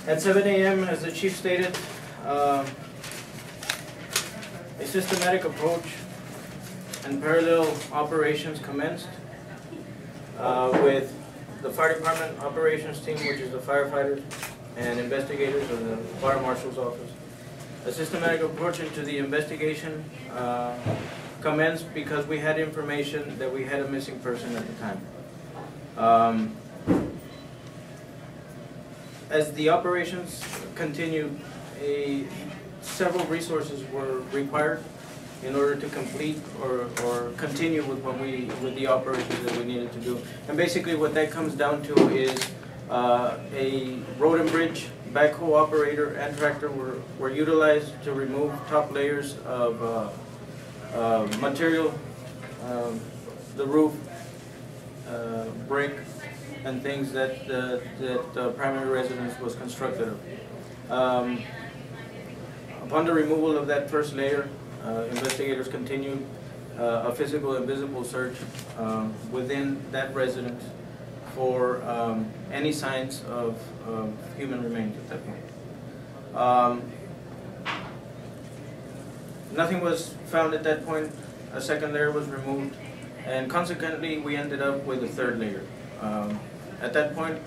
At 7 a.m., as the chief stated, a systematic approach and parallel operations commenced with the fire department operations team, which is the firefighters and investigators of the fire marshal's office. A systematic approach into the investigation commenced because we had information that we had a missing person at the time. As the operations continued, several resources were required in order to complete or continue with the operations that we needed to do. And basically what that comes down to is a road and bridge backhoe operator and tractor were utilized to remove top layers of material, the roof, brick, and things that the primary residence was constructed of. Upon the removal of that first layer, investigators continued a physical and visible search within that residence for any signs of human remains at that point. Nothing was found at that point. A second layer was removed, and consequently we ended up with a third layer. At that point,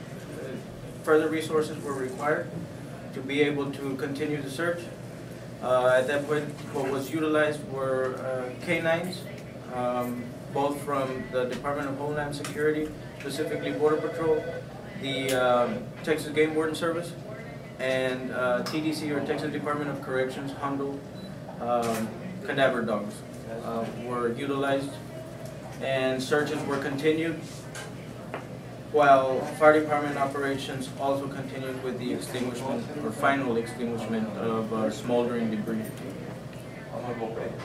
further resources were required to be able to continue the search. At that point, what was utilized were canines, both from the Department of Homeland Security, specifically Border Patrol, the Texas Game Warden Service, and TDC, or Texas Department of Corrections, Hondo, cadaver dogs were utilized, and searches were continued, while fire department operations also continued with the extinguishment or final extinguishment of smoldering debris.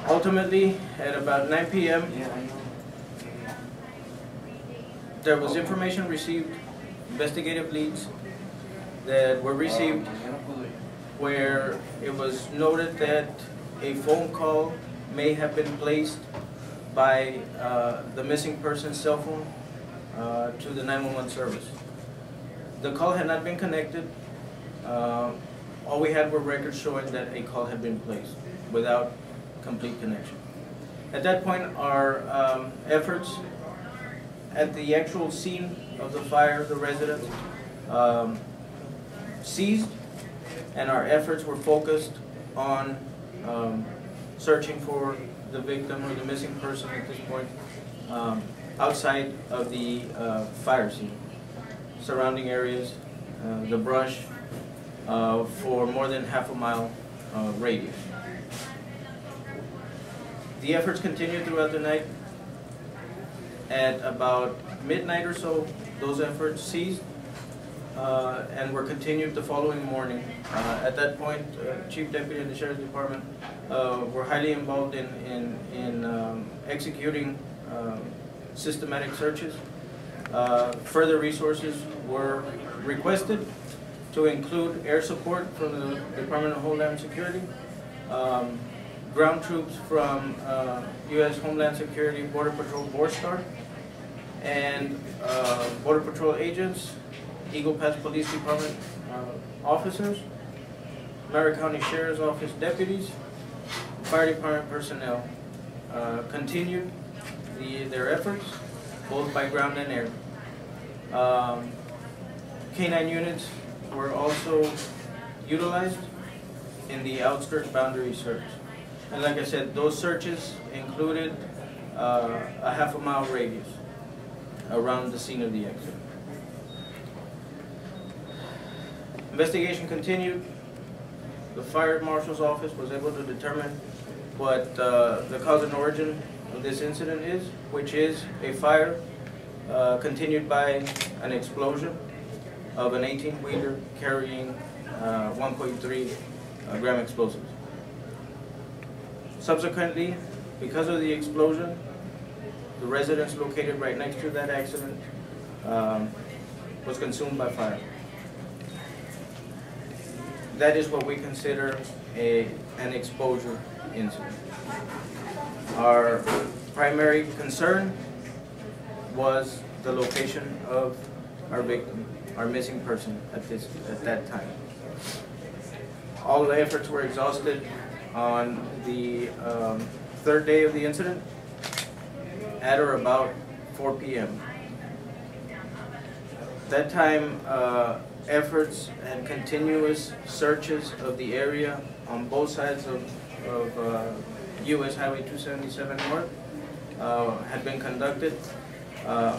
Ultimately, at about 9 p.m., there was information received, investigative leads that were received, where it was noted that a phone call may have been placed by the missing person's cell phone to the 911 service. The call had not been connected. All we had were records showing that a call had been placed without complete connection. At that point, our efforts at the actual scene of the fire, the residence, ceased, and our efforts were focused on searching for the victim or the missing person at this point outside of the fire scene, surrounding areas, the brush, for more than half a mile radius. The efforts continued throughout the night. At about midnight or so, those efforts ceased and were continued the following morning. At that point, Chief Deputy and the Sheriff's Department were highly involved in executing systematic searches. Further resources were requested, to include air support from the Department of Homeland Security, ground troops from U.S. Homeland Security, Border Patrol, BORSTAR, and Border Patrol agents, Eagle Pass Police Department officers, Merritt County Sheriff's Office deputies, fire department personnel continued their efforts, both by ground and air. Canine units were also utilized in the outskirts boundary search. And like I said, those searches included a half a mile radius around the scene of the accident. Investigation continued. The fire marshal's office was able to determine what the cause and origin of this incident is, which is a fire continued by an explosion of an 18-wheeler carrying 1.3 gram explosives. Subsequently, because of the explosion, the residence located right next to that accident was consumed by fire. That is what we consider an exposure incident. Our primary concern was the location of our victim, our missing person at that time. All the efforts were exhausted on the third day of the incident at or about 4 p.m. That time, efforts and continuous searches of the area on both sides of US Highway 277 North had been conducted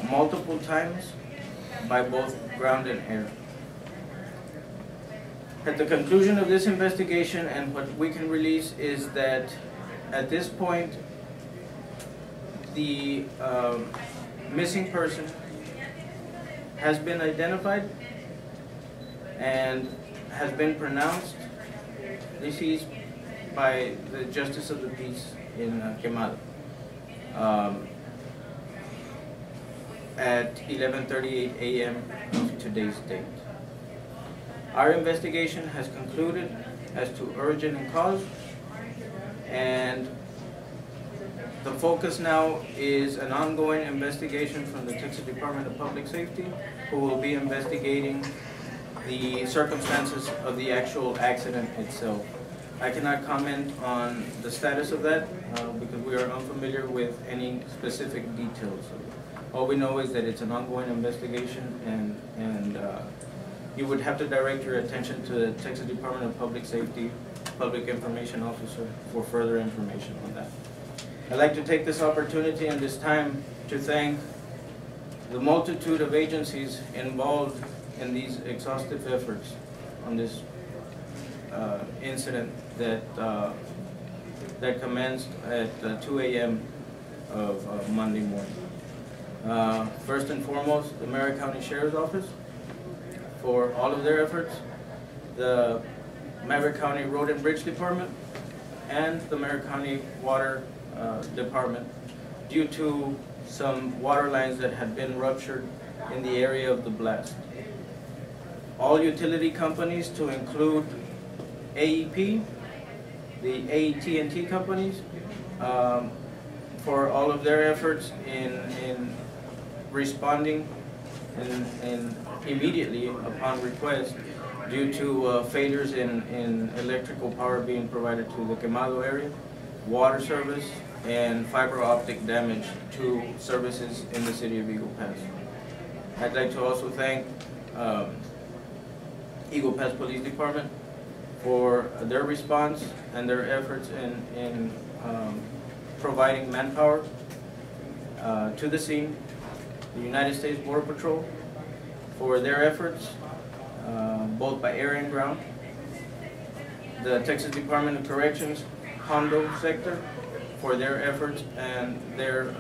multiple times by both ground and air. At the conclusion of this investigation, and what we can release is that at this point, the missing person has been identified and has been pronounced deceased by the Justice of the Peace in Quemado at 11:38 a.m. of today's date. Our investigation has concluded as to origin and cause, and the focus now is an ongoing investigation from the Texas Department of Public Safety, who will be investigating the circumstances of the actual accident itself. I cannot comment on the status of that because we are unfamiliar with any specific details. All we know is that it's an ongoing investigation, and you would have to direct your attention to the Texas Department of Public Safety Public Information Officer for further information on that. I'd like to take this opportunity and this time to thank the multitude of agencies involved in these exhaustive efforts on this incident that commenced at 2 a.m. of Monday morning. First and foremost, the Merritt County Sheriff's Office for all of their efforts, the Merritt County Road and Bridge Department, and the Merritt County Water Department due to some water lines that had been ruptured in the area of the blast. All utility companies, to include AEP, the AT&T companies, for all of their efforts in responding and immediately upon request due to failures in electrical power being provided to the Quemado area, water service, and fiber optic damage to services in the city of Eagle Pass. I'd like to also thank Eagle Pass Police Department for their response and their efforts in providing manpower to the scene, the United States Border Patrol for their efforts, both by air and ground, the Texas Department of Corrections Hondo sector for their efforts and their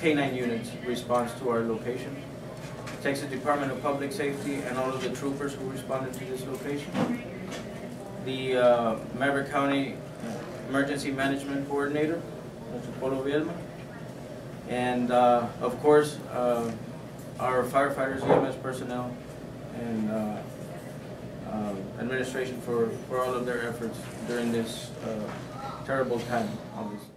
K-9 units response to our location, Texas Department of Public Safety and all of the troopers who responded to this location, the Maverick County Emergency Management Coordinator, Mr. Polo Vielma, and of course our firefighters, EMS personnel, and administration for all of their efforts during this terrible time, obviously.